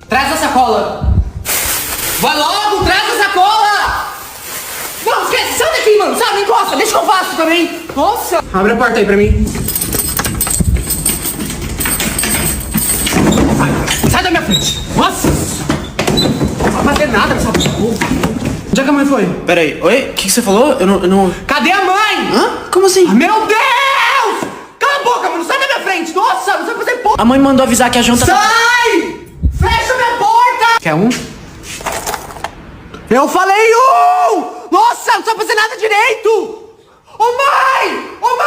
Traz a sacola. Vai logo, traz a sacola. Não, esquece, sai daqui, mano. Sai, não encosta, deixa que eu faço também. Nossa. Abre a porta aí pra mim. Sai da minha frente. Nossa. Não vai fazer nada nessa porra. Onde é que a mãe foi? Pera aí, oi? O que você falou? Eu não... Cadê a mãe? Hã? Como assim? Meu Deus! Cala a boca, mano. Sai da minha frente. Nossa, não sabe fazer porra. A mãe mandou avisar que a janta... Sai! Fecha minha porta! Quer um? Eu falei um! Nossa, não sabe fazer nada direito! Ô mãe! Ô mãe!